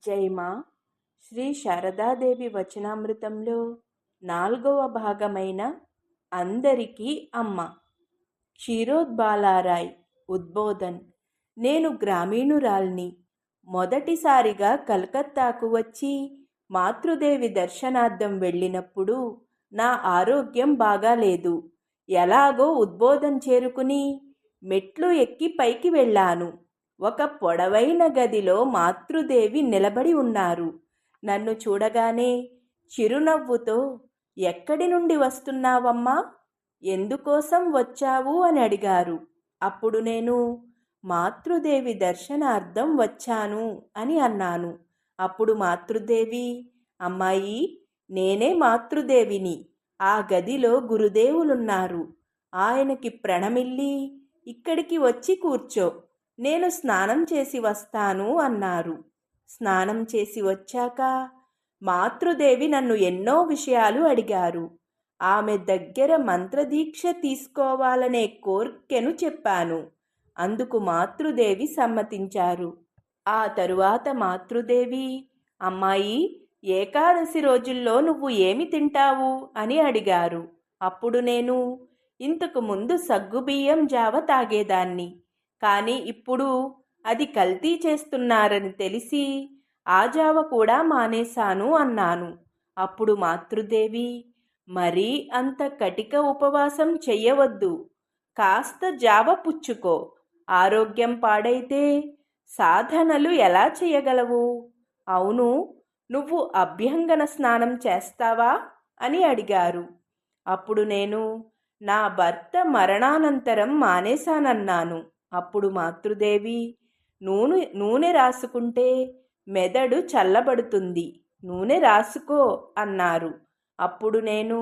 జైమా శ్రీ శారదాదేవి వచనామృతంలో 4వ భాగమైన అందరికీ అమ్మ. క్షీరోద్బాలారాయ్ ఉద్బోధన్. నేను గ్రామీణురాల్ని. మొదటిసారిగా కలకత్తాకు వచ్చి మాతృదేవి దర్శనార్థం వెళ్ళినప్పుడు నా ఆరోగ్యం బాగాలేదు. ఎలాగో ఉద్బోధన్ చేరుకుని మెట్లు ఎక్కి పైకి వెళ్ళాను. ఒక పొడవైన గదిలో మాతృదేవి నిలబడి ఉన్నారు. నన్ను చూడగానే చిరునవ్వుతో, ఎక్కడి నుండి వస్తున్నావమ్మా, ఎందుకోసం వచ్చావు అని అడిగారు. అప్పుడు నేను మాతృదేవి దర్శనార్థం వచ్చాను అని అన్నాను. అప్పుడు మాతృదేవి, అమ్మాయి, నేనే మాతృదేవిని. ఆ గదిలో గురుదేవులున్నారు. ఆయనకి ప్రణమిల్లి ఇక్కడికి వచ్చి కూర్చో, నేను స్నానం చేసి వస్తాను అన్నారు. స్నానం చేసి వచ్చాక మాతృదేవి నన్ను ఎన్నో విషయాలు అడిగారు. ఆమె దగ్గర మంత్రదీక్ష తీసుకోవాలనే కోర్కెను చెప్పాను. అందుకు మాతృదేవి సమ్మతించారు. ఆ తరువాత మాతృదేవి, అమ్మాయి, ఏకాదశి రోజుల్లో నువ్వు ఏమి తింటావు అని అడిగారు. అప్పుడు నేను, ఇంతకు ముందు సగ్గుబియ్యం జావ తాగేదాన్ని, కానీ ఇప్పుడు అది కల్తీ చేస్తున్నారని తెలిసి ఆ జావ కూడా మానేశాను అన్నాను. అప్పుడు మాతృదేవి, మరీ అంత కటిక ఉపవాసం చెయ్యవద్దు, కాస్త జావ పుచ్చుకో, ఆరోగ్యం పాడైతే సాధనలు ఎలా చేయగలవు? అవును, నువ్వు అభ్యంగన స్నానం చేస్తావా అని అడిగారు. అప్పుడు నేను నా భర్త మరణానంతరం మానేశానన్నాను. అప్పుడు మాతృదేవి, నూనె రాసుకుంటే మెదడు చల్లబడుతుంది, నూనె రాసుకో అన్నారు. అప్పుడు నేను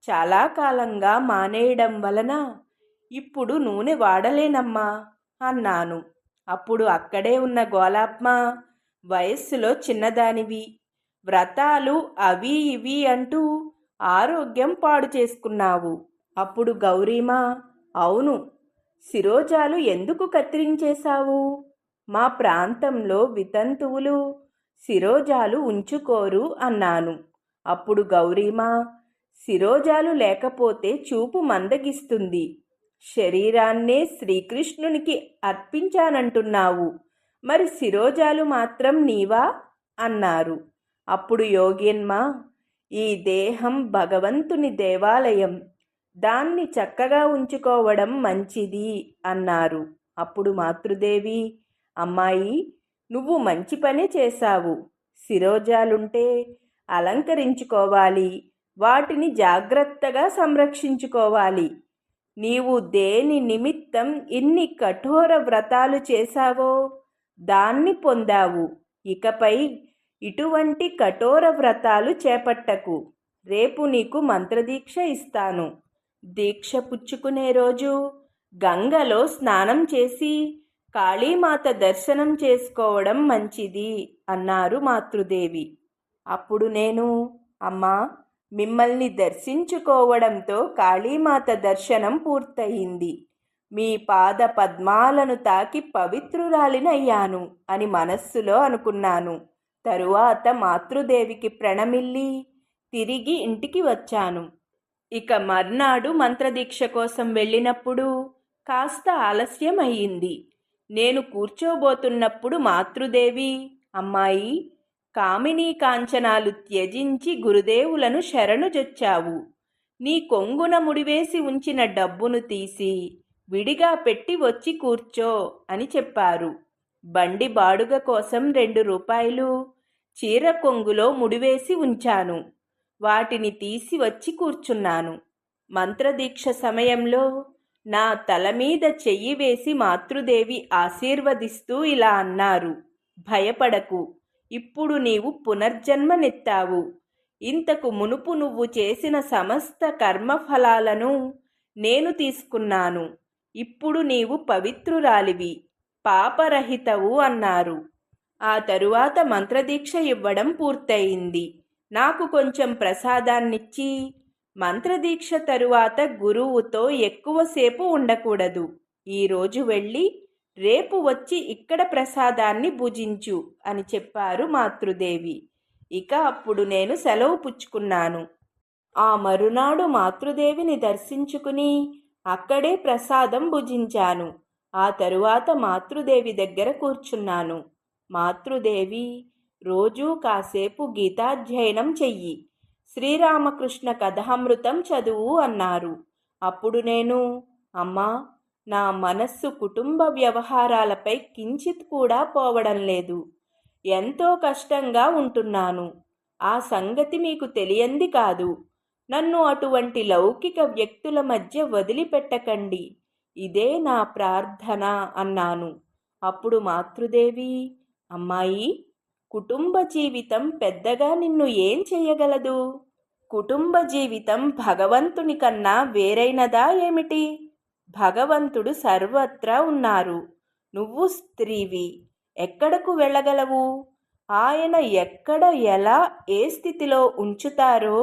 చాలా కాలంగా మానేయడం వలన ఇప్పుడు నూనె వాడలేనమ్మా అన్నాను. అప్పుడు అక్కడే ఉన్న గోలాప్మ, వయస్సులో చిన్నదానివి, వ్రతాలు అవి ఇవి అంటూ ఆరోగ్యం పాడు చేసుకున్నావు. అప్పుడు గౌరీమా, అవును, శిరోజాలు ఎందుకు కత్తిరించేశావు? మా ప్రాంతంలో వితంతువులు శిరోజాలు ఉంచుకోరు అన్నాను. అప్పుడు గౌరీమా, శిరోజాలు లేకపోతే చూపు మందగిస్తుంది, శరీరాన్నే శ్రీకృష్ణునికి అర్పించానంటున్నావు, మరి శిరోజాలు మాత్రం నీవా అన్నారు. అప్పుడు యోగిన్మ, ఈ దేహం భగవంతుని దేవాలయం, దాన్ని చక్కగా ఉంచుకోవడం మంచిది అన్నారు. అప్పుడు మాతృదేవి, అమ్మాయి, నువ్వు మంచి పనే చేశావు. శిరోజాలుంటే అలంకరించుకోవాలి, వాటిని జాగ్రత్తగా సంరక్షించుకోవాలి. నీవు దేని నిమిత్తం ఇన్ని కఠోర వ్రతాలు చేశావో దాన్ని పొందావు. ఇకపై ఇటువంటి కఠోర వ్రతాలు చేపట్టకు. రేపు నీకు మంత్రదీక్ష ఇస్తాను. దీక్ష పుచ్చుకునే రోజు గంగలో స్నానం చేసి కాళీమాత దర్శనం చేసుకోవడం మంచిది అన్నారు మాతృదేవి. అప్పుడు నేను, అమ్మా, మిమ్మల్ని దర్శించుకోవడంతో కాళీమాత దర్శనం పూర్తయింది. మీ పాద పద్మాలను తాకి పవిత్రురాలినయ్యాను అని మనస్సులో అనుకున్నాను. తరువాత మాతృదేవికి ప్రణమిల్లి తిరిగి ఇంటికి వచ్చాను. ఇక మర్నాడు మంత్రదీక్ష కోసం వెళ్ళినప్పుడు కాస్త ఆలస్యం అయ్యింది. నేను కూర్చోబోతున్నప్పుడు మాతృదేవి, అమ్మాయి, కామినీ కాంచనాలు త్యజించి గురుదేవులను శరణుజొచ్చావు. నీ కొంగున ముడివేసి ఉంచిన డబ్బును తీసి విడిగా పెట్టి వచ్చి కూర్చో అని చెప్పారు. బండి బాడుగ కోసం 2 రూపాయలు చీర కొంగులో ముడివేసి ఉంచాను. వాటిని తీసి వచ్చి కూర్చున్నాను. మంత్రదీక్ష సమయంలో నా తల మీద చెయ్యి వేసి మాతృదేవి ఆశీర్వదిస్తూ ఇలా అన్నారు, భయపడకు, ఇప్పుడు నీవు పునర్జన్మనెత్తావు. ఇంతకు మునుపు నువ్వు చేసిన సమస్త కర్మఫలాలను నేను తీసుకున్నాను. ఇప్పుడు నీవు పవిత్రురాలివి, పాపరహితవు అన్నారు. ఆ తరువాత మంత్రదీక్ష ఇవ్వడం పూర్తయింది. నాకు కొంచెం ప్రసాదాన్నిచ్చి, మంత్రదీక్ష తరువాత గురువుతో ఎక్కువసేపు ఉండకూడదు, ఈరోజు వెళ్ళి రేపు వచ్చి ఇక్కడ ప్రసాదాన్ని భుజించు అని చెప్పారు మాతృదేవి. ఇక అప్పుడు నేను సెలవు పుచ్చుకున్నాను. ఆ మరునాడు మాతృదేవిని దర్శించుకుని అక్కడే ప్రసాదం భుజించాను. ఆ తరువాత మాతృదేవి దగ్గర కూర్చున్నాను. మాతృదేవి, రోజూ కాసేపు గీతాధ్యయనం చెయ్యి, శ్రీరామకృష్ణ కథామృతం చదువు అన్నారు. అప్పుడు నేను, అమ్మా, నా మనస్సు కుటుంబ వ్యవహారాలపై కించిత్ కూడా పోవడం లేదు. ఎంతో కష్టంగా ఉంటున్నాను. ఆ సంగతి మీకు తెలియంది కాదు. నన్ను అటువంటి లౌకిక వ్యక్తుల మధ్య వదిలిపెట్టకండి. ఇదే నా ప్రార్థన అన్నాను. అప్పుడు మాతృదేవి, అమ్మాయి, కుటుంబ జీవితం పెద్దగా నిన్ను ఏం చెయ్యగలదు? కుటుంబ జీవితం భగవంతుని కన్నా వేరైనదా ఏమిటి? భగవంతుడు సర్వత్రా ఉన్నారు. నువ్వు స్త్రీవి, ఎక్కడకు వెళ్ళగలవు? ఆయన ఎక్కడ, ఎలా, ఏ స్థితిలో ఉంచుతారో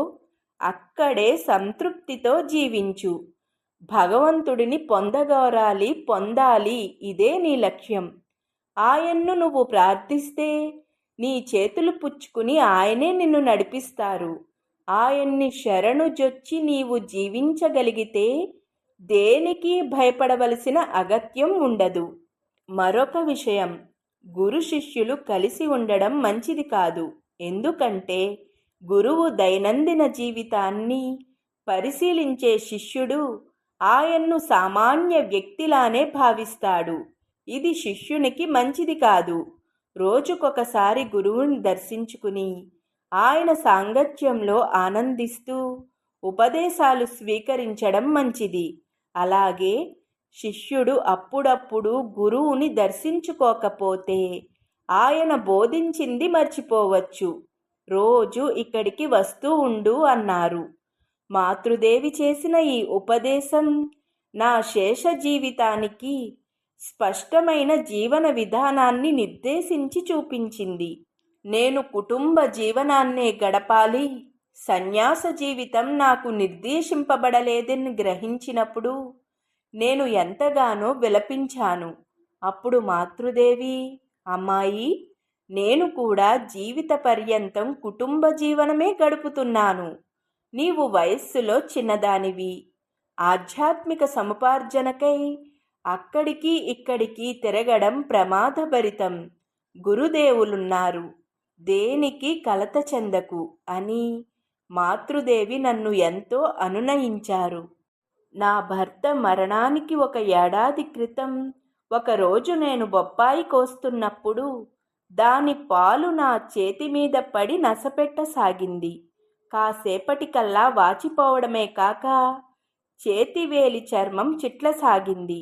అక్కడే సంతృప్తితో జీవించు. భగవంతుడిని పొందాలి, ఇదే నీ లక్ష్యం. ఆయన్ను నువ్వు ప్రార్థిస్తే నీ చేతులు పుచ్చుకుని ఆయనే నిన్ను నడిపిస్తారు. ఆయన్ని శరణు జొచ్చి నీవు జీవించగలిగితే దేనికి భయపడవలసిన అగత్యం ఉండదు. మరొక విషయం, గురు శిష్యులు కలిసి ఉండడం మంచిది కాదు. ఎందుకంటే గురువు దైనందిన జీవితాన్ని పరిశీలించే శిష్యుడు ఆయన్ను సామాన్య వ్యక్తిలానే భావిస్తాడు. ఇది శిష్యునికి మంచిది కాదు. రోజుకొకసారి గురువుని దర్శించుకుని ఆయన సాంగత్యంలో ఆనందిస్తూ ఉపదేశాలు స్వీకరించడం మంచిది. అలాగే శిష్యుడు అప్పుడప్పుడు గురువుని దర్శించుకోకపోతే ఆయన బోధించింది మర్చిపోవచ్చు. రోజు ఇక్కడికి వస్తూ ఉండు అన్నారు. మాతృదేవి చేసిన ఈ ఉపదేశం నా శేష జీవితానికి స్పష్టమైన జీవన విధానాన్ని నిర్దేశించి చూపించింది. నేను కుటుంబ జీవనాన్నే గడపాలి, సన్యాస జీవితం నాకు నిర్దేశింపబడలేదని గ్రహించినప్పుడు నేను ఎంతగానో విలపించాను. అప్పుడు మాతృదేవి, అమ్మాయి, నేను కూడా జీవిత పర్యంతం కుటుంబ జీవనమే గడుపుతున్నాను. నీవు వయస్సులో చిన్నదానివి. ఆధ్యాత్మిక సముపార్జనకై అక్కడికి ఇక్కడికి తిరగడం ప్రమాదభరితం. గురుదేవులున్నారు, దేనికి కలత చెందకు అని మాతృదేవి నన్ను ఎంతో అనునయించారు. నా భర్త మరణానికి 1 ఏడాది క్రితం ఒకరోజు నేను బొప్పాయి కోస్తున్నప్పుడు దాని పాలు నా చేతి మీద పడి నసపెట్టసాగింది. కాసేపటికల్లా వాచిపోవడమే కాక చేతివేలి చర్మం చిట్లసాగింది.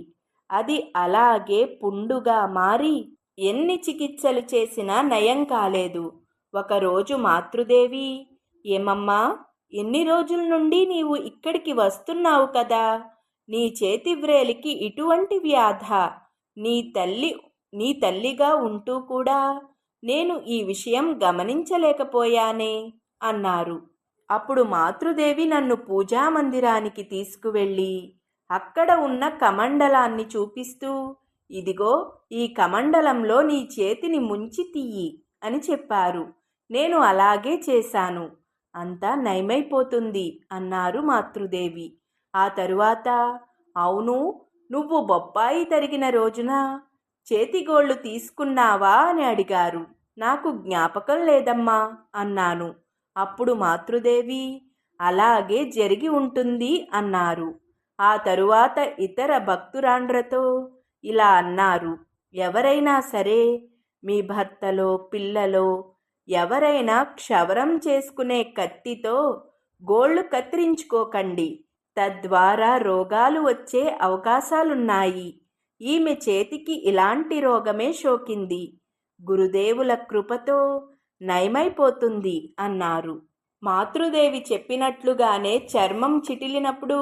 అది అలాగే పుండుగా మారి ఎన్ని చికిత్సలు చేసినా నయం కాలేదు. ఒకరోజు మాతృదేవి, ఏమమ్మా, ఎన్ని రోజుల నుండి నీవు ఇక్కడికి వస్తున్నావు కదా, నీ చేతి వ్రేలికి ఇటువంటి వ్యాధ? నీ తల్లిగా ఉంటూ కూడా నేను ఈ విషయం గమనించలేకపోయానే అన్నారు. అప్పుడు మాతృదేవి నన్ను పూజామందిరానికి తీసుకువెళ్ళి అక్కడ ఉన్న కమండలాన్ని చూపిస్తూ, ఇదిగో ఈ కమండలంలో నీ చేతిని ముంచి తీయి అని చెప్పారు. నేను అలాగే చేశాను. అంతా నయమైపోతుంది అన్నారు మాతృదేవి. ఆ తరువాత, అవును, నువ్వు బొప్పాయి తరిగిన రోజున చేతిగోళ్లు తీసుకున్నావా అని అడిగారు. నాకు జ్ఞాపకం లేదమ్మా అన్నాను. అప్పుడు మాతృదేవి, అలాగే జరిగి ఉంటుంది అన్నారు. ఆ తరువాత ఇతర భక్తురాండ్రతో ఇలా అన్నారు, ఎవరైనా సరే మీ భర్తలో పిల్లలో ఎవరైనా క్షవరం చేసుకునే కత్తితో గోళ్లు కత్తిరించుకోకండి, తద్వారా రోగాలు వచ్చే అవకాశాలున్నాయి. ఈమె చేతికి ఇలాంటి రోగమే సోకింది, గురుదేవుల కృపతో నయమైపోతుంది అన్నారు. మాతృదేవి చెప్పినట్లుగానే చర్మం చిటిలినప్పుడు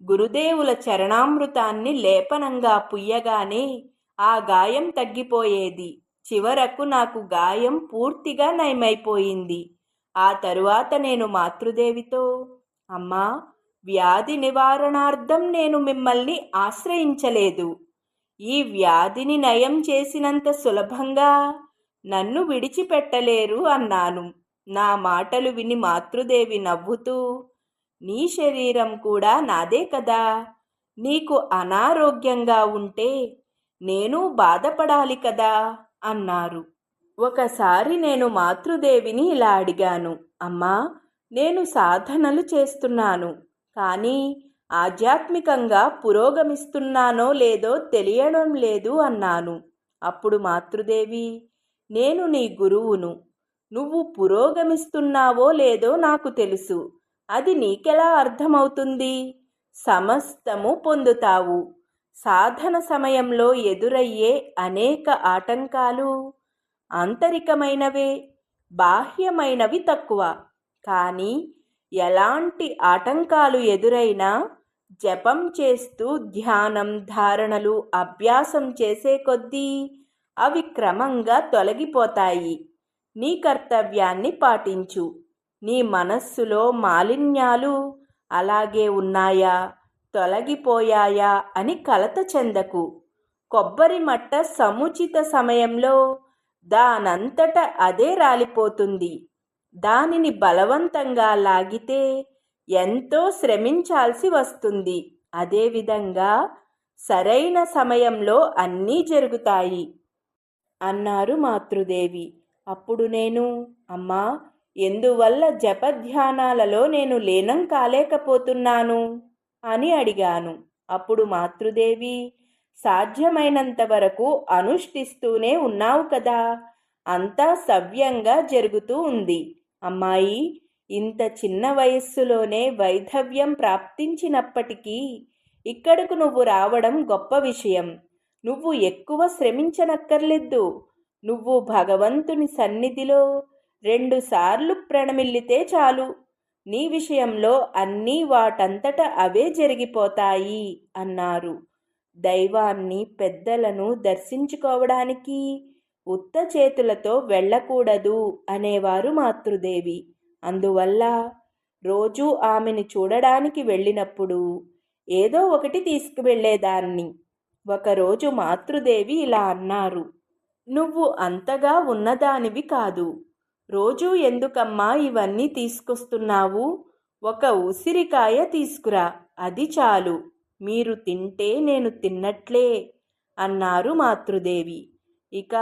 గురుదేవుల చరణామృతాన్ని లేపనంగా పుయ్యగానే ఆ గాయం తగ్గిపోయేది. చివరకు నాకు గాయం పూర్తిగా నయమైపోయింది. ఆ తరువాత నేను మాతృదేవితో, అమ్మా, వ్యాధి నివారణార్థం నేను మిమ్మల్ని ఆశ్రయించలేదు. ఈ వ్యాధిని నయం చేసినంత సులభంగా నన్ను విడిచిపెట్టలేరు అన్నాను. నా మాటలు విని మాతృదేవి నవ్వుతూ, నీ శరీరం కూడా నాదే కదా, నీకు అనారోగ్యంగా ఉంటే నేను బాధపడాలి కదా అన్నారు. ఒకసారి నేను మాతృదేవిని ఇలా అడిగాను, అమ్మా, నేను సాధనలు చేస్తున్నాను, కానీ ఆధ్యాత్మికంగా పురోగమిస్తున్నానో లేదో తెలియడం లేదు అన్నాను. అప్పుడు మాతృదేవి, నేను నీ గురువును, నువ్వు పురోగమిస్తున్నావో లేదో నాకు తెలుసు, అది నీకెలా అర్థమవుతుంది? సమస్తము పొందుతావు. సాధన సమయంలో ఎదురయ్యే అనేక ఆటంకాలు ఆంతరికమైనవే, బాహ్యమైనవి తక్కువ. కానీ ఎలాంటి ఆటంకాలు ఎదురైనా జపం చేస్తూ ధ్యానం, ధారణలు అభ్యాసం చేసే కొద్దీ అవి క్రమంగా తొలగిపోతాయి. నీ కర్తవ్యాన్ని పాటించు. నీ మనస్సులో మాలిన్యాలు అలాగే ఉన్నాయా, తొలగిపోయాయా అని కలత చెందకు. కొబ్బరి మట్ట సముచిత సమయంలో దానంతట అదే రాలిపోతుంది. దానిని బలవంతంగా లాగితే ఎంతో శ్రమించాల్సి వస్తుంది. అదేవిధంగా సరైన సమయంలో అన్నీ జరుగుతాయి అన్నారు మాతృదేవి. అప్పుడు నేను, అమ్మా, ఎందువల్ల జపధ్యానాలలో నేను లీనం కాలేకపోతున్నాను అని అడిగాను. అప్పుడు మాతృదేవి, సాధ్యమైనంత వరకు అనుష్ఠిస్తూనే ఉన్నావు కదా, అంతా సవ్యంగా జరుగుతూ ఉంది. అమ్మాయి, ఇంత చిన్న వయస్సులోనే వైధవ్యం ప్రాప్తించినప్పటికీ ఇక్కడకు నువ్వు రావడం గొప్ప విషయం. నువ్వు ఎక్కువ శ్రమించనక్కర్లేదు. నువ్వు భగవంతుని సన్నిధిలో 2 సార్లు ప్రణమిల్లితే చాలు, నీ విషయంలో అన్నీ వాటంతట అవే జరిగిపోతాయి అన్నారు. దైవాన్ని, పెద్దలను దర్శించుకోవడానికి ఉత్త చేతులతో వెళ్ళకూడదు అనేవారు మాతృదేవి. అందువల్ల రోజూ ఆమెను చూడడానికి వెళ్ళినప్పుడు ఏదో ఒకటి తీసుకువెళ్ళేదాన్ని. ఒకరోజు మాతృదేవి ఇలా అన్నారు, నువ్వు అంతగా ఉన్నదానివి కాదు. రోజూ ఎందుకమ్మా ఇవన్నీ తీసుకొస్తున్నావు? ఒక ఉసిరికాయ తీసుకురా, అది చాలు. మీరు తింటే నేను తిన్నట్లే అన్నారు మాతృదేవి. ఇక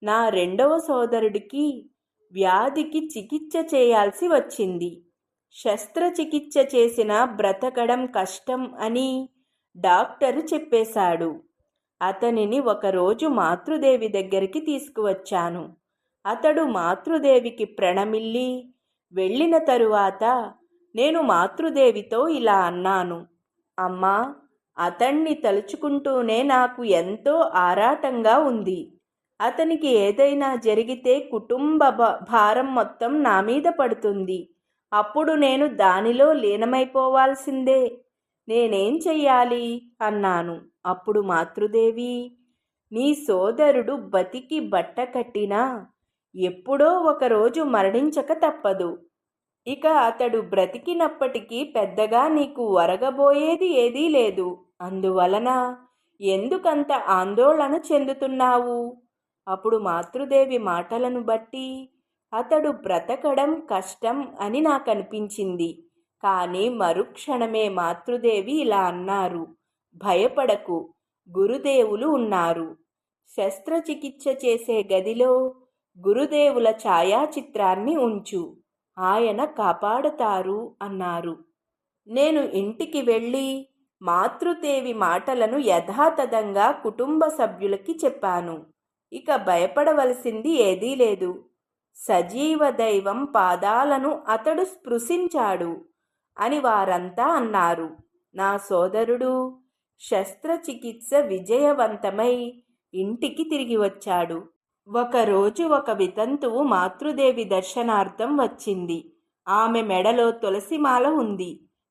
నా 2వ సోదరుడికి వ్యాధికి చికిత్స చేయాల్సి వచ్చింది. శస్త్రచికిత్స చేసినా బ్రతకడం కష్టం అని డాక్టరు చెప్పేశాడు. అతనిని ఒకరోజు మాతృదేవి దగ్గరికి తీసుకువచ్చాను. అతడు మాతృదేవికి ప్రణమిల్లి వెళ్ళిన తరువాత నేను మాతృదేవితో ఇలా అన్నాను, అమ్మా, అతన్ని తలుచుకుంటూనే నాకు ఎంతో ఆరాటంగా ఉంది. అతనికి ఏదైనా జరిగితే కుటుంబ భారం మొత్తం నా మీద పడుతుంది. అప్పుడు నేను దానిలో లీనమైపోవాల్సిందే. నేనేం చెయ్యాలి అన్నాను. అప్పుడు మాతృదేవి, నీ సోదరుడు బతికి బట్ట కట్టినా ఎప్పుడో ఒకరోజు మరణించక తప్పదు. ఇక అతడు బ్రతికినప్పటికీ పెద్దగా నీకు ఒరగబోయేది ఏదీ లేదు. అందువలన ఎందుకంత ఆందోళన చెందుతున్నావు? అప్పుడు మాతృదేవి మాటలను బట్టి అతడు బ్రతకడం కష్టం అని నాకనిపించింది. కానీ మరుక్షణమే మాతృదేవి ఇలా అన్నారు, భయపడకు, గురుదేవులు ఉన్నారు. శస్త్రచికిత్స చేసే గదిలో గురుదేవుల ఛాయాచిత్రాన్ని ఉంచు, ఆయన కాపాడతారు అన్నారు. నేను ఇంటికి వెళ్ళి మాతృదేవి మాటలను యథాతథంగా కుటుంబ సభ్యులకి చెప్పాను. ఇక భయపడవలసింది ఏదీ లేదు. సజీవ దైవం పాదాలను అతడు స్పృశించాడు అని వారంతా అన్నారు. నా సోదరుడు శస్త్రచికిత్స విజయవంతమై ఇంటికి తిరిగి వచ్చాడు. ఒకరోజు ఒక వితంతువు మాతృదేవి దర్శనార్థం వచ్చింది. ఆమె మెడలో తులసిమాల ఉంది.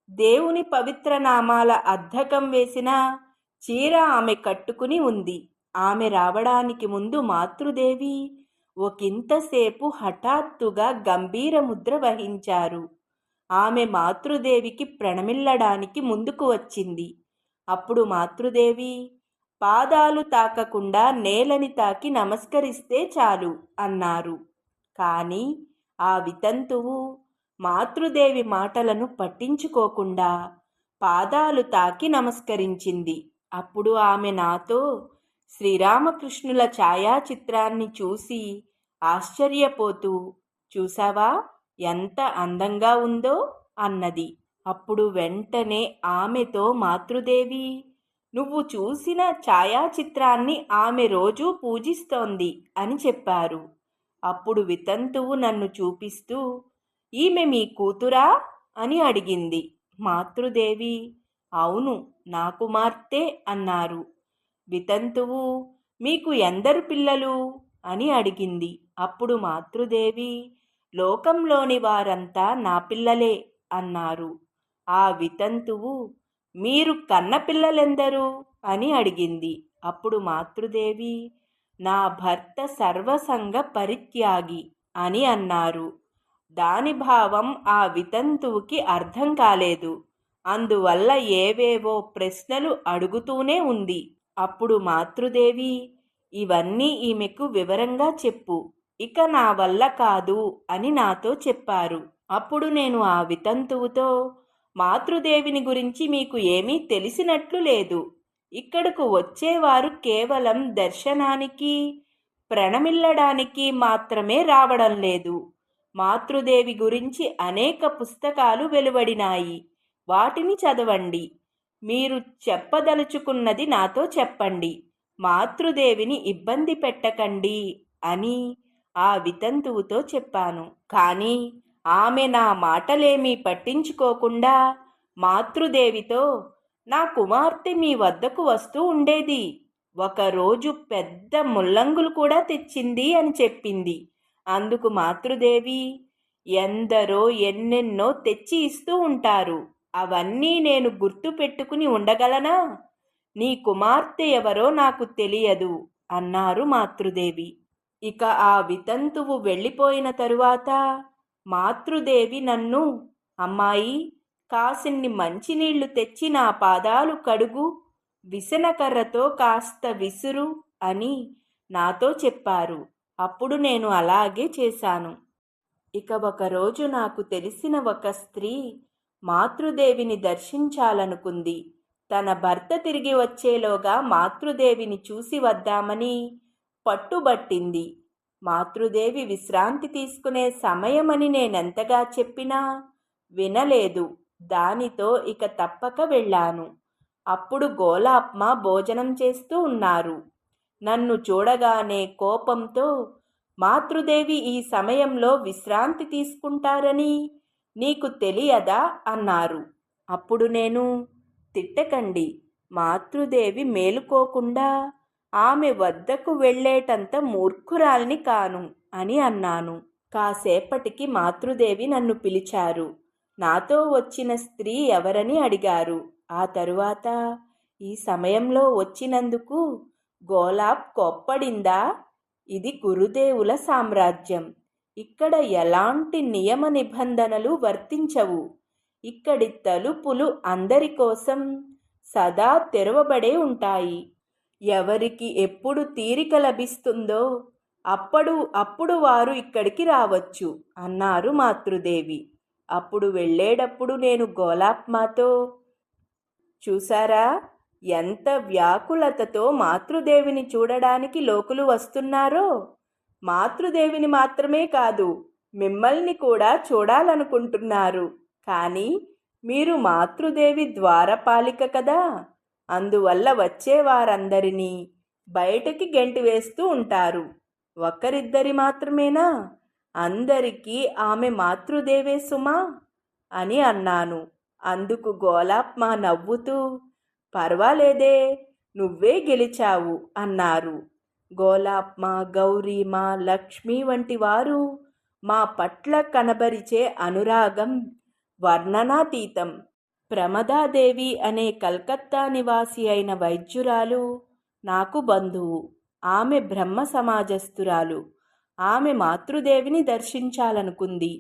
దేవుని పవిత్ర నామాల అద్దకం వేసిన చీర ఆమె కట్టుకుని ఉంది. ఆమె రావడానికి ముందు మాతృదేవి ఒకంతసేపు హఠాత్తుగా గంభీర ముద్ర వహించారు. ఆమె మాతృదేవికి ప్రణమిల్లడానికి ముందుకు వచ్చింది. అప్పుడు మాతృదేవి, పాదాలు తాకకుండా నేలని తాకి నమస్కరిస్తే చాలు అన్నారు. కానీ ఆ వితంతువు మాతృదేవి మాటలను పట్టించుకోకుండా పాదాలు తాకి నమస్కరించింది. అప్పుడు ఆమె నాతో శ్రీరామకృష్ణుల ఛాయాచిత్రాన్ని చూసి ఆశ్చర్యపోతూ, చూసావా ఎంత అందంగా ఉందో అన్నది. అప్పుడు వెంటనే ఆమెతో మాతృదేవి, నువ్వు చూసిన ఛాయాచిత్రాన్ని ఆమె రోజూ పూజిస్తోంది అని చెప్పారు. అప్పుడు వితంతువు నన్ను చూపిస్తూ, ఈమె మీ కూతురా అని అడిగింది. మాతృదేవి, అవును నా కుమార్తె అన్నారు. వితంతువు, మీకు ఎందరు పిల్లలు అని అడిగింది. అప్పుడు మాతృదేవి, లోకంలోని వారంతా నా పిల్లలే అన్నారు. ఆ వితంతువు, మీరు కన్న పిల్లలెందరు అని అడిగింది. అప్పుడు మాతృదేవి, నా భర్త సర్వసంగ పరిత్యాగి అని అన్నారు. దాని భావం ఆ వితంతువుకి అర్థం కాలేదు. అందువల్ల ఏవేవో ప్రశ్నలు అడుగుతూనే ఉంది. అప్పుడు మాతృదేవి, ఇవన్నీ ఈమెకు వివరంగా చెప్పు, ఇక నా వల్ల కాదు అని నాతో చెప్పారు. అప్పుడు నేను ఆ వితంతువుతో, మాతృదేవిని గురించి మీకు ఏమీ తెలిసినట్లు లేదు. ఇక్కడకు వచ్చేవారు కేవలం దర్శనానికి, ప్రణమిల్లడానికి మాత్రమే రావడం లేదు. మాతృదేవి గురించి అనేక పుస్తకాలు వెలువడినాయి, వాటిని చదవండి. మీరు చెప్పదలుచుకున్నది నాతో చెప్పండి, మాతృదేవిని ఇబ్బంది పెట్టకండి అని ఆ వితంతువుతో చెప్పాను. కానీ ఆమె నా మాటలేమీ పట్టించుకోకుండా మాతృదేవితో, నా కుమార్తె మీ వద్దకు వస్తూ ఉండేది, ఒకరోజు పెద్ద ముల్లంగులు కూడా తెచ్చింది అని చెప్పింది. అందుకు మాతృదేవి, ఎందరో ఎన్నెన్నో తెచ్చి ఇస్తూ ఉంటారు, అవన్నీ నేను గుర్తు పెట్టుకుని ఉండగలనా? నీ కుమార్తె ఎవరో నాకు తెలియదు అన్నారు మాతృదేవి. ఇక ఆ వితంతువు వెళ్ళిపోయిన తరువాత మాతృదేవి నన్ను, అమ్మాయి కాసిన్ని మంచినీళ్లు తెచ్చి నా పాదాలు కడుగు, విసనకర్రతో కాస్త విసురు అని నాతో చెప్పారు. అప్పుడు నేను అలాగే చేశాను. ఇక ఒకరోజు నాకు తెలిసిన ఒక స్త్రీ మాతృదేవిని దర్శించాలనుకుంది. తన భర్త తిరిగి వచ్చేలోగా మాతృదేవిని చూసి వద్దామని పట్టుబట్టింది. మాతృదేవి విశ్రాంతి తీసుకునే సమయమని నేనెంతగా చెప్పినా వినలేదు. దానితో ఇక తప్పక వెళ్ళాను. అప్పుడు గోలాప్మ భోజనం చేస్తూ ఉన్నారు. నన్ను చూడగానే కోపంతో, మాతృదేవి ఈ సమయంలో విశ్రాంతి తీసుకుంటారని నీకు తెలియదా అన్నారు. అప్పుడు నేను, తిట్టకండి, మాతృదేవి మేలుకోకుండా ఆమె వద్దకు వెళ్ళేటంత మూర్ఖురాల్ని కాను అని అన్నాను. కాసేపటికి మాతృదేవి నన్ను పిలిచారు. నాతో వచ్చిన స్త్రీ ఎవరని అడిగారు. ఆ తరువాత, ఈ సమయంలో వచ్చినందుకు గోలాబ్ కోప్పడిందా? ఇది గురుదేవుల సామ్రాజ్యం. ఇక్కడ ఎలాంటి నియమ నిబంధనలు వర్తించవు. ఇక్కడి తలుపులు అందరి కోసం సదా తెరవబడే ఉంటాయి. ఎవరికి ఎప్పుడు తీరిక లభిస్తుందో అప్పుడు వారు ఇక్కడికి రావచ్చు అన్నారు మాతృదేవి. అప్పుడు వెళ్ళేటప్పుడు నేను గోలాప్మాతో, చూసారా ఎంత వ్యాకులతతో మాతృదేవిని చూడడానికి లోకులు వస్తున్నారో? మాతృదేవిని మాత్రమే కాదు, మిమ్మల్ని కూడా చూడాలనుకుంటున్నారు. కానీ మీరు మాతృదేవి ద్వారపాలిక కదా, అందువల్ల వచ్చేవారందరినీ బయటకి గెంటి వేస్తూ ఉంటారు. ఒకరిద్దరి మాత్రమేనా? అందరికీ ఆమె మాతృదేవే సుమా అని అన్నాను. అందుకు గోలాప్మ నవ్వుతూ, పర్వాలేదే, నువ్వే గెలిచావు అన్నారు. గోలాప్మ, గౌరీమ, లక్ష్మి వంటి వారు మా పట్ల కనబరిచే అనురాగం వర్ణనాతీతం. ప్రమదాదేవి అనే కల్కత్తా నివాసి అయిన వైద్యురాలు నాకు బంధువు. ఆమె బ్రహ్మ సమాజస్థురాలు. ఆమె మాతృదేవిని దర్శించాలనుకుంది.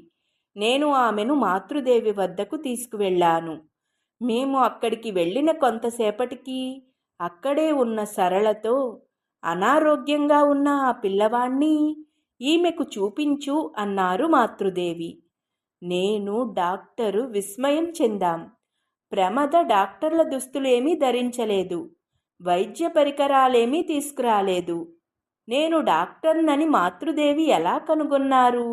నేను ఆమెను మాతృదేవి వద్దకు తీసుకువెళ్ళాను. మేము అక్కడికి వెళ్ళిన కొంతసేపటికి అక్కడే ఉన్న సరళతో, అనారోగ్యంగా ఉన్న ఆ పిల్లవాణ్ణి ఈమెకు చూపించు అన్నారు మాతృదేవి. నేను, డాక్టరు విస్మయం చెందాం. ప్రమద డాక్టర్ల దుస్తులేమీ ధరించలేదు. వైద్య పరికరాలేమీ తీసుకురాలేదు. నేను డాక్టర్నని మాతృదేవి ఎలా కనుగొన్నారు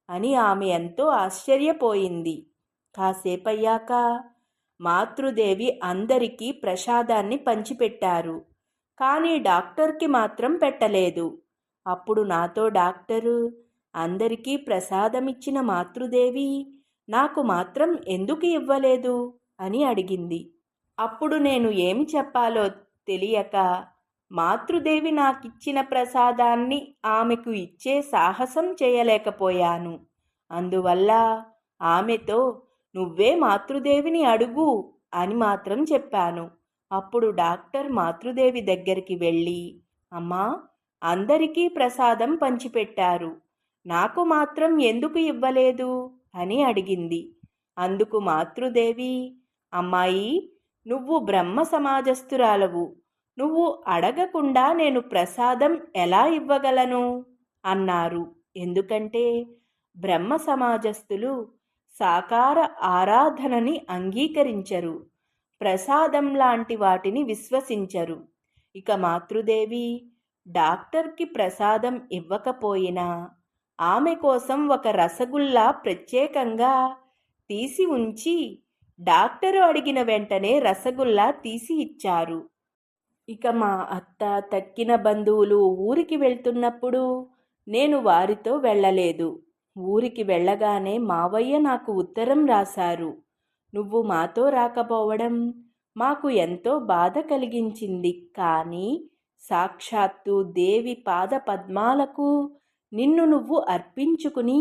అని ఆమె ఎంతో ఆశ్చర్యపోయింది. కాసేపయ్యాక మాతృదేవి అందరికీ ప్రసాదాన్ని పంచిపెట్టారు. కానీ డాక్టర్కి మాత్రం పెట్టలేదు. అప్పుడు నాతో డాక్టరు, అందరికీ ప్రసాదమిచ్చిన మాతృదేవి నాకు మాత్రం ఎందుకు ఇవ్వలేదు అని అడిగింది. అప్పుడు నేను ఏమి చెప్పాలో తెలియక, మాతృదేవి నాకిచ్చిన ప్రసాదాన్ని ఆమెకు ఇచ్చే సాహసం చేయలేకపోయాను. అందువల్ల ఆమెతో నువ్వే మాతృదేవిని అడుగు అని మాత్రం చెప్పాను. అప్పుడు డాక్టర్ మాతృదేవి దగ్గరికి వెళ్ళి, అమ్మా, అందరికీ ప్రసాదం పంచిపెట్టారు, నాకు మాత్రం ఎందుకు ఇవ్వలేదు అని అడిగింది. అందుకు మాతృదేవి, అమ్మాయి, నువ్వు బ్రహ్మ సమాజస్థురాలవు. నువ్వు అడగకుండా నేను ప్రసాదం ఎలా ఇవ్వగలను అన్నారు. ఎందుకంటే బ్రహ్మ సమాజస్థులు సాకార ఆరాధనని అంగీకరించరు, ప్రసాదం లాంటి వాటిని విశ్వసించరు. ఇక మాతృదేవి డాక్టర్కి ప్రసాదం ఇవ్వకపోయినా ఆమె కోసం ఒక రసగుల్లా ప్రత్యేకంగా తీసి ఉంచి డాక్టరు అడిగిన వెంటనే రసగుల్లా తీసి ఇచ్చారు. ఇక మా అత్త, తక్కిన బంధువులు ఊరికి వెళ్తున్నప్పుడు నేను వారితో వెళ్ళలేదు. ఊరికి వెళ్ళగానే మావయ్య నాకు ఉత్తరం రాశారు. నువ్వు మాతో రాకపోవడం మాకు ఎంతో బాధ కలిగించింది. కానీ సాక్షాత్తు దేవి పాద పద్మాలకు నిన్ను నువ్వు అర్పించుకుని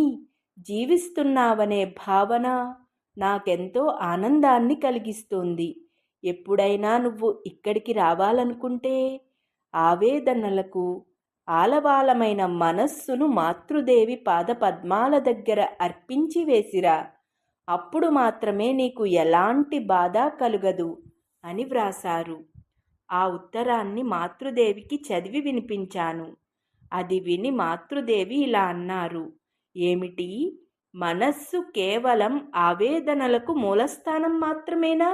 జీవిస్తున్నావనే భావన నాకెంతో ఆనందాన్ని కలిగిస్తుంది. ఎప్పుడైనా నువ్వు ఇక్కడికి రావాలనుకుంటే ఆవేదనలకు ఆలవాలమైన మనస్సును మాతృదేవి పాదపద్మాల దగ్గర అర్పించి వేసిరా. అప్పుడు మాత్రమే నీకు ఎలాంటి బాధ కలుగదు అని వ్రాసారు. ఆ ఉత్తరాన్ని మాతృదేవికి చదివి వినిపించాను. అది విని మాతృదేవి ఇలా అన్నారు, ఏమిటి, మనస్సు కేవలం ఆవేదనలకు మూలస్థానం మాత్రమేనా?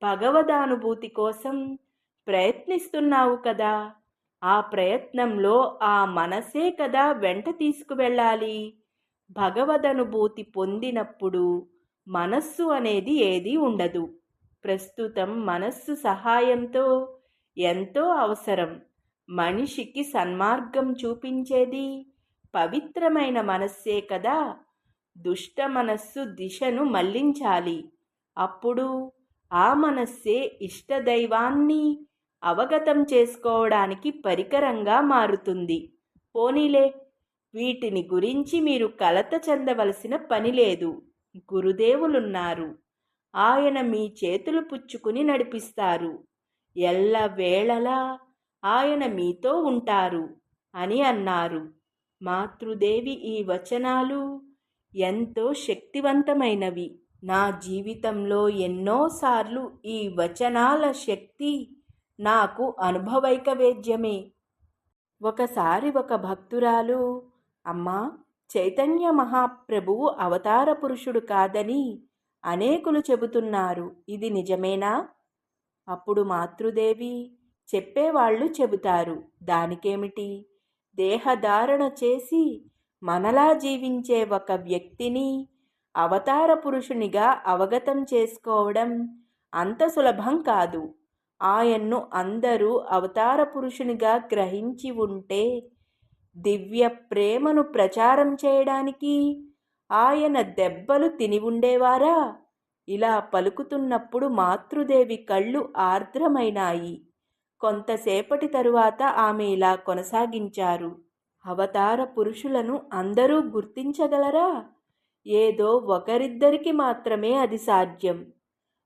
భగవదానుభూతి కోసం ప్రయత్నిస్తున్నావు కదా, ఆ ప్రయత్నంలో ఆ మనసే కదా వెంట తీసుకువెళ్ళాలి. భగవదనుభూతి పొందినప్పుడు మనస్సు అనేది ఏదీ ఉండదు. ప్రస్తుతం మనస్సు సహాయంతో ఎంతో అవసరం. మనిషికి సన్మార్గం చూపించేది పవిత్రమైన మనస్సే కదా. దుష్ట మనస్సు దిశను మళ్లించాలి. అప్పుడు ఆ మనస్సే ఇష్టదైవాన్ని అవగతం చేసుకోవడానికి పరికరంగా మారుతుంది. పోనీలే, వీటిని గురించి మీరు కలత చెందవలసిన పని లేదు. గురుదేవులున్నారు. ఆయన మీ చేతులు పుచ్చుకుని నడిపిస్తారు. ఎల్లవేళలా ఆయన మీతో ఉంటారు అని అన్నారు. మాతృదేవి ఈ వచనాలు ఎంతో శక్తివంతమైనవి. నా జీవితంలో ఎన్నోసార్లు ఈ వచనాల శక్తి నాకు అనుభవైక వేద్యమే. ఒకసారి ఒక భక్తురాలు, అమ్మా, చైతన్య మహాప్రభువు అవతార పురుషుడు కాదని అనేకులు చెబుతున్నారు, ఇది నిజమేనా? అప్పుడు మాతృదేవి, చెప్పేవాళ్ళు చెబుతారు, దానికేమిటి? దేహధారణ చేసి మనలా జీవించే ఒక వ్యక్తిని అవతార పురుషునిగా అవగతం చేసుకోవడం అంత సులభం కాదు. ఆయన్ను అందరూ అవతార పురుషునిగా గ్రహించి ఉంటే దివ్య ప్రేమను ప్రచారం చేయడానికి ఆయన దెబ్బలు తిని ఉండేవారా? ఇలా పలుకుతున్నప్పుడు మాతృదేవి కళ్ళు ఆర్ద్రమైనాయి. కొంతసేపటి తరువాత ఆమె ఇలా కొనసాగించారు, అవతార పురుషులను అందరూ గుర్తించగలరా? ఏదో ఒకరిద్దరికి మాత్రమే అది సాధ్యం.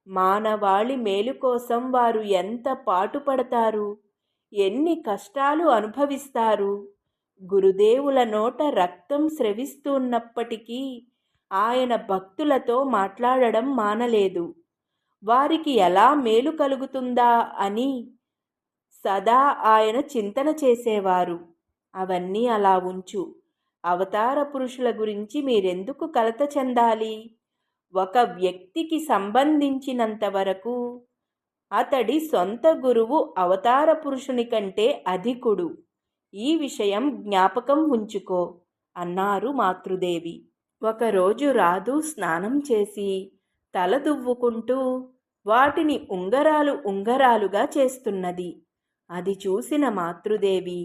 మానవాళి మేలు కోసం వారు ఎంత పాటుపడతారు, ఎన్ని కష్టాలు అనుభవిస్తారు. గురుదేవుల నోట రక్తం స్రవిస్తున్నప్పటికీ ఆయన భక్తులతో మాట్లాడడం మానలేదు. వారికి ఎలా మేలు కలుగుతుందా అని సదా ఆయన చింతన చేసేవారు. అవన్నీ అలా ఉంచు. అవతార పురుషుల గురించి మీరెందుకు కలత చెందాలి? ఒక వ్యక్తికి సంబంధించినంత వరకు అతడి సొంత గురువు అవతార పురుషుని కంటే అధికుడు. ఈ విషయం జ్ఞాపకం ఉంచుకో అన్నారు మాతృదేవి. ఒకరోజు రాధు స్నానం చేసి తల దువ్వుకుంటూ వాటిని ఉంగరాలు ఉంగరాలుగా చేస్తున్నది. అది చూసిన మాతృదేవి,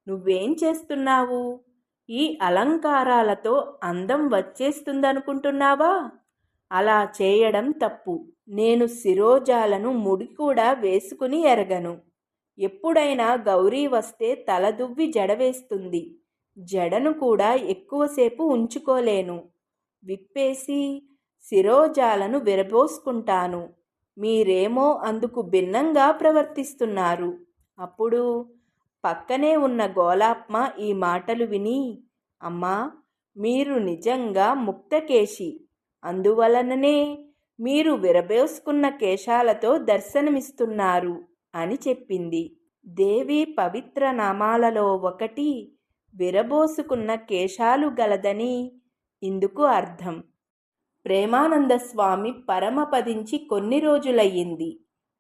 నువ్వేం చేస్తున్నావు? ఈ అలంకారాలతో అందం వచ్చేస్తుందనుకుంటున్నావా? అలా చేయడం తప్పు. నేను శిరోజాలను ముడి కూడా వేసుకుని ఎరగను. ఎప్పుడైనా గౌరీ వస్తే తలదువ్వి జడవేస్తుంది. జడను కూడా ఎక్కువసేపు ఉంచుకోలేను. విప్పేసి శిరోజాలను విరబోసుకుంటాను. మీరేమో అందుకు భిన్నంగా ప్రవర్తిస్తున్నారు. అప్పుడు పక్కనే ఉన్న గోలాప్మ ఈ మాటలు విని, అమ్మా, మీరు నిజంగా ముక్తకేశి, అందువలననే మీరు విరబోసుకున్న కేశాలతో దర్శనమిస్తున్నారు అని చెప్పింది. దేవి పవిత్ర నామాలలో ఒకటి విరబోసుకున్న కేశాలు గలదని ఇందుకు అర్థం. ప్రేమానంద స్వామి పరమపదించి కొన్ని రోజులయ్యింది.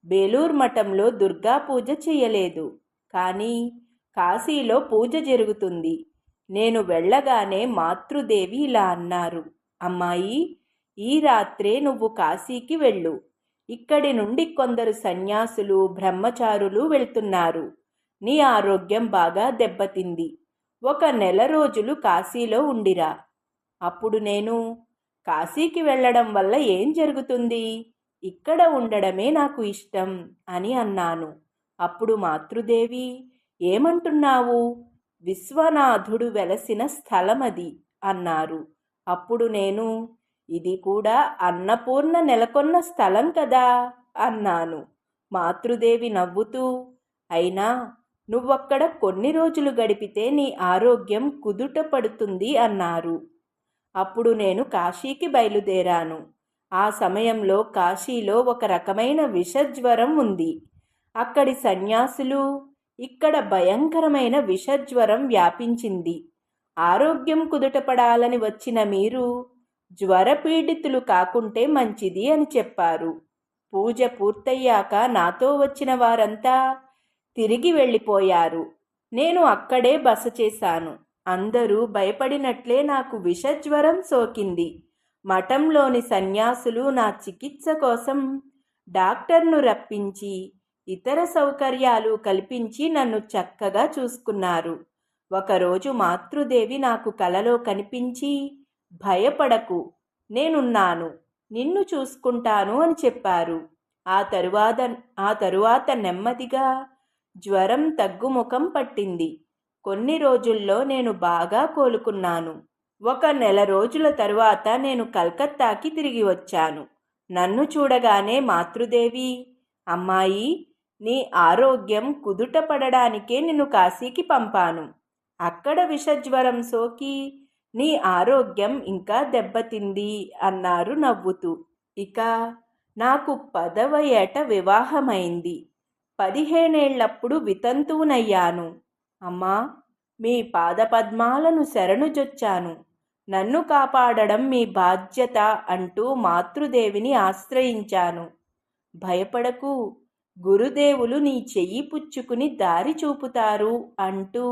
బేలూర్ మఠంలో దుర్గా పూజ చేయలేదు. కానీ కాశీలో పూజ జరుగుతుంది. నేను వెళ్ళగానే మాతృదేవి ఇలా అన్నారు, అమ్మాయి, ఈ రాత్రే నువ్వు కాశీకి వెళ్ళు. ఇక్కడి నుండి కొందరు సన్యాసులు బ్రహ్మచారులు వెళ్తున్నారు. నీ ఆరోగ్యం బాగా దెబ్బతింది. 1 నెల రోజులు కాశీలో ఉండిరా. అప్పుడు నేను, కాశీకి వెళ్ళడం వల్ల ఏం జరుగుతుంది? ఇక్కడ ఉండడమే నాకు ఇష్టం అని అన్నాను. అప్పుడు మాతృదేవి, ఏమంటున్నావు? విశ్వనాథుడు వెలసిన స్థలమది అన్నారు. అప్పుడు నేను, ఇది కూడా అన్నపూర్ణ నెలకొన్న స్థలం కదా అన్నాను. మాతృదేవి నవ్వుతూ, అయినా నువ్వక్కడ కొన్ని రోజులు గడిపితే నీ ఆరోగ్యం కుదుట పడుతుంది అన్నారు. అప్పుడు నేను కాశీకి బయలుదేరాను. ఆ సమయంలో కాశీలో ఒక రకమైన విషజ్వరం ఉంది. అక్కడి సన్యాసులు, ఇక్కడ భయంకరమైన విషజ్వరం వ్యాపించింది. ఆరోగ్యం కుదుటపడాలని వచ్చిన మీరు జ్వరపీడితులు కాకుంటే మంచిది అని చెప్పారు. పూజ పూర్తయ్యాక నాతో వచ్చిన వారంతా తిరిగి వెళ్ళిపోయారు. నేను అక్కడే బస చేశాను. అందరూ భయపడినట్లే నాకు విషజ్వరం సోకింది. మఠంలోని సన్యాసులు నా చికిత్స కోసం డాక్టర్ను రప్పించి ఇతర సౌకర్యాలు కల్పించి నన్ను చక్కగా చూసుకున్నారు. ఒకరోజు మాతృదేవి నాకు కలలో కనిపించి, భయపడకు, నేనున్నాను, నిన్ను చూసుకుంటాను అని చెప్పారు. ఆ తరువాత నెమ్మదిగా జ్వరం తగ్గుముఖం పట్టింది. కొన్ని రోజుల్లో నేను బాగా కోలుకున్నాను. 1 నెల రోజుల తరువాత నేను కలకత్తాకి తిరిగి వచ్చాను. నన్ను చూడగానే మాతృదేవి, అమ్మాయి, నీ ఆరోగ్యం కుదుట పడడానికే నిన్ను కాశీకి పంపాను. అక్కడ విషజ్వరం సోకి నీ ఆరోగ్యం ఇంకా దెబ్బతింది అన్నారు నవ్వుతూ. ఇక నాకు 10వ ఏట వివాహమైంది. 15 ఏళ్లప్పుడు వితంతువునయ్యాను. అమ్మా, మీ పాదపద్మాలను శరణుజొచ్చాను. నన్ను కాపాడడం మీ బాధ్యత అంటూ మాతృదేవిని ఆశ్రయించాను. భయపడకు, గురుదేవులు నీ చెయ్యి పుచ్చుకుని దారి చూపుతారు అంటూ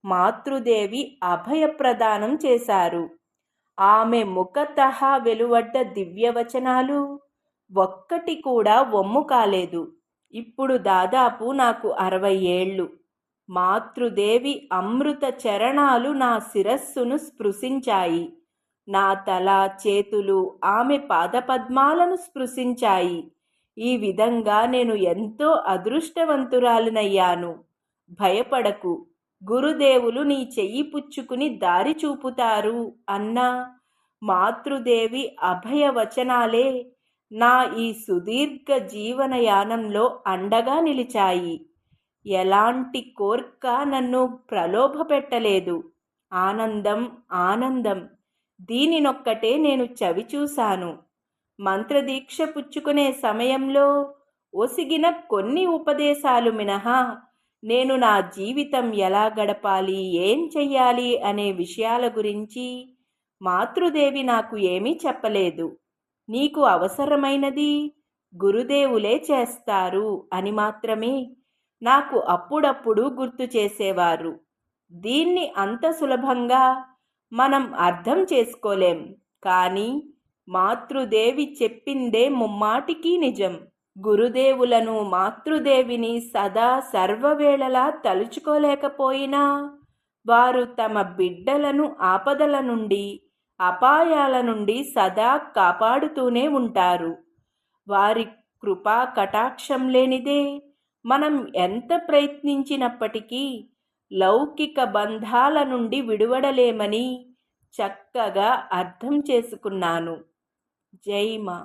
మాతృదేవి అభయప్రదానం చేశారు. ఆమె ముఖతః వెలువడ్డ దివ్యవచనాలు ఒక్కటి కూడా వమ్ము కాలేదు. ఇప్పుడు దాదాపు నాకు 60 ఏళ్ళు. మాతృదేవి అమృత చరణాలు నా శిరస్సును స్పృశించాయి. నా తల, చేతులు ఆమె పాదపద్మాలను స్పృశించాయి. ఈ విధంగా నేను ఎంతో అదృష్టవంతురాలినయ్యాను. భయపడకు, గురుదేవులు నీ చెయ్యి పుచ్చుకుని దారి చూపుతారు అన్న మాతృదేవి అభయవచనాలే నా ఈ సుదీర్ఘ జీవనయానంలో అండగా నిలిచాయి. ఎలాంటి కోర్క నన్ను ప్రలోభపెట్టలేదు. ఆనందం, ఆనందం, దీనినొక్కటే నేను చవిచూశాను. మంత్రదీక్ష పుచ్చుకునే సమయంలో ఒసిగిన కొన్ని ఉపదేశాలు మినహా నేను నా జీవితం ఎలా గడపాలి, ఏం చెయ్యాలి అనే విషయాల గురించి మాతృదేవి నాకు ఏమీ చెప్పలేదు. నీకు అవసరమైనది గురుదేవులే చేస్తారు అని మాత్రమే నాకు అప్పుడప్పుడు గుర్తు చేసేవారు. దీన్ని అంత సులభంగా మనం అర్థం చేసుకోలేం, కానీ మాతృదేవి చెప్పిందే ముమ్మాటికి నిజం. గురుదేవులను, మాతృదేవిని సదా సర్వవేళలా తలుచుకోలేకపోయినా వారు తమ బిడ్డలను ఆపదల నుండి, అపాయాల నుండి సదా కాపాడుతూనే ఉంటారు. వారి కృపా కటాక్షం లేనిదే మనం ఎంత ప్రయత్నించినప్పటికీ లౌకిక బంధాల నుండి విడువడలేమని చక్కగా అర్థం చేసుకున్నాను. జై మా.